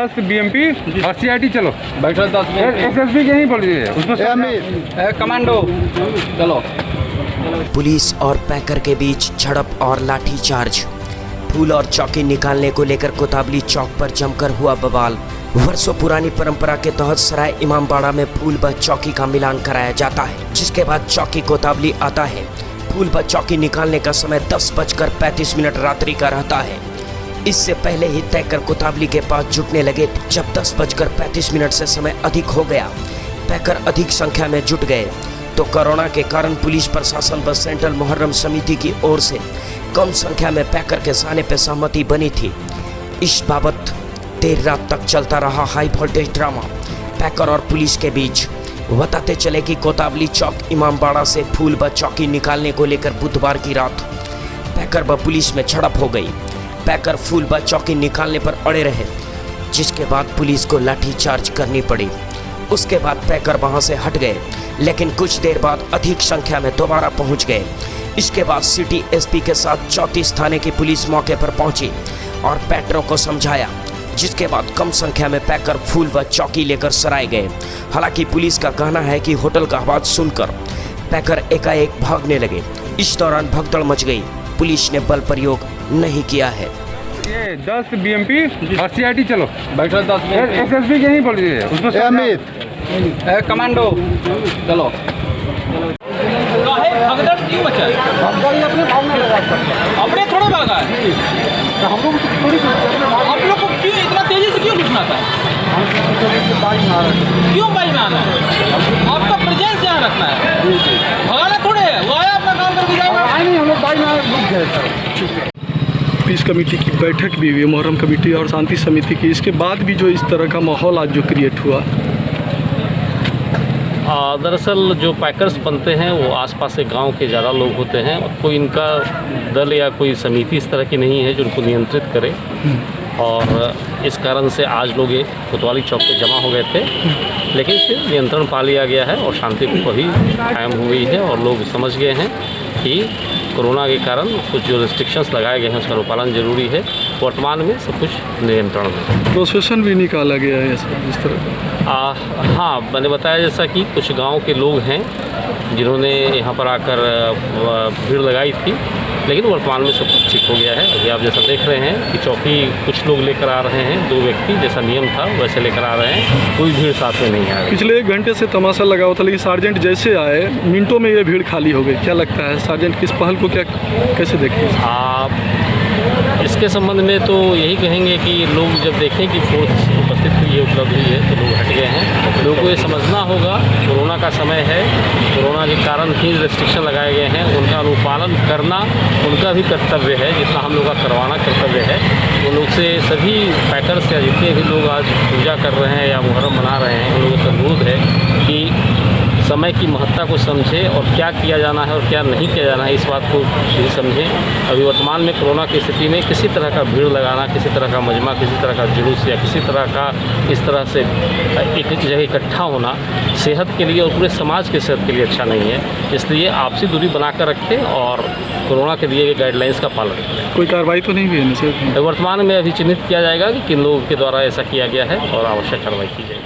10 BMP और CID चलो बैठो 10 मिनट SSB के नहीं बोल रही है उसमें कमांडो चलो। पुलिस और पैकर के बीच झड़प और लाठीचार्ज। फूल और चौकी निकालने को लेकर कोताबली चौक पर जमकर हुआ बवाल। वर्षों पुरानी परंपरा के तहत सराय इमामबाड़ा में फूल व चौकी का मिलान कराया जाता है, जिसके बाद चौकी कोताबली आता है। फूल व चौकी निकालने का समय 10:35 रात्रि का रहता है। इससे पहले ही तय कर कोताबली के पास जुटने लगे। जब 10:35 से समय अधिक हो गया, पैकर अधिक संख्या में जुट गए तो कोरोना के कारण पुलिस प्रशासन व सेंट्रल मुहर्रम समिति की ओर से कम संख्या में पैकर के जाने पर सहमति बनी थी। इस बाबत देर रात तक चलता रहा हाई वोल्टेज ड्रामा पैकर और पुलिस के बीच। बताते चले कि कोताबली चौक इमामबाड़ा से फूल व चौकी निकालने को लेकर बुधवार की रात पैकर व पुलिस में झड़प हो गई। पैकर फूल व चौकी निकालने पर अड़े रहे, जिसके बाद पुलिस को लाठीचार्ज करनी पड़ी। उसके बाद पैकर वहां से हट गए, लेकिन कुछ देर बाद अधिक संख्या में दोबारा पहुंच गए। इसके बाद सिटी SP के साथ 34 थाने की पुलिस मौके पर पहुंची और पैटरों को समझाया, जिसके बाद कम संख्या में पैकर फूल व चौकी लेकर सराय गए। हालांकि पुलिस का कहना है कि होटल का आवाज सुनकर पैकर एकाएक भागने लगे। इस दौरान भगदड़ मच गई। पुलिस ने बल प्रयोग नहीं किया है। ये 10 BMP और CID चलो बैठो 10 मिनट SSB के नहीं बोल रही है उसमें कमांडो चलो। भगदड़ क्यों मचा है? अपने भाव में लगा अपने थोड़ा भागा है। हम लोग थोड़ी आप लोग को क्यों इतना तेजी से क्यों घुसना था? क्यों बाइक में आना है? आपका प्रेजेंस यहाँ रखना है, भगाना थोड़े है। वो आया अपना काम करके जाएगा। नहीं, हम लोग बाइक में रुक गए सर। पीस कमेटी की बैठक भी हुई, मुहर्रम कमेटी और शांति समिति की। इसके बाद भी जो इस तरह का माहौल आज जो क्रिएट हुआ, दरअसल जो पैकर्स बनते हैं वो आसपास के गांव के ज़्यादा लोग होते हैं और कोई इनका दल या कोई समिति इस तरह की नहीं है जो उनको नियंत्रित करे। और इस कारण से आज लोग ये कोतवाली चौक पे जमा हो गए थे, लेकिन फिर नियंत्रण पा लिया गया है और शांति भी कायम हो गई है और लोग समझ गए हैं कि कोरोना के कारण कुछ जो रिस्ट्रिक्शंस लगाए गए हैं उसका अनुपालन जरूरी है। वर्तमान में सब कुछ नियंत्रण में। प्रोसेशन भी निकाला गया है इस तरह का। हाँ, मैंने बताया जैसा कि कुछ गांव के लोग हैं जिन्होंने यहाँ पर आकर भीड़ लगाई थी, लेकिन वर्तमान में सब कुछ ठीक हो गया है। अभी आप जैसा देख रहे हैं कि चौकी कुछ लोग लेकर आ रहे हैं, 2 व्यक्ति जैसा नियम था वैसे लेकर आ रहे हैं, कोई भीड़ साथ में नहीं आ रही। पिछले 1 घंटे से तमाशा लगा हुआ था, लेकिन सार्जेंट जैसे आए मिनटों में ये भीड़ खाली हो गई। क्या लगता है सार्जेंट की इस पहल को कैसे देखते हैं आप? इसके संबंध में तो यही कहेंगे कि लोग जब देखें कि फोर्स उपस्थित हुई है, उपलब्ध हुई है, तो लोग हट गए हैं। लोगों को ये समझना होगा कोरोना का समय है, कोरोना के कारण ही रिस्ट्रिक्शन लगाए गए हैं, उनका अनुपालन करना उनका भी कर्तव्य है, जितना हम लोग का करवाना कर्तव्य है। उन लोग से सभी पैकर्स या जितने भी लोग आज पूजा कर रहे हैं या मुहर्रम मना रहे हैं, उन लोगों से अनुरोध है कि समय की महत्ता को समझें और क्या किया जाना है और क्या नहीं किया जाना है इस बात को भी समझें। अभी वर्तमान में कोरोना की स्थिति में किसी तरह का भीड़ लगाना, किसी तरह का मजमा, किसी तरह का जुलूस या किसी तरह का इस तरह से एक जगह इकट्ठा होना सेहत के लिए और पूरे समाज की सेहत के लिए अच्छा नहीं है। इसलिए आपसी दूरी बनाकर रखें और कोरोना के दिए गए गाइडलाइंस का पालन करें। कोई कार्रवाई तो नहीं हुई है? वर्तमान में अभी चिन्हित किया जाएगा कि किन लोगों के द्वारा ऐसा किया गया है और आवश्यक कार्रवाई की जाएगी।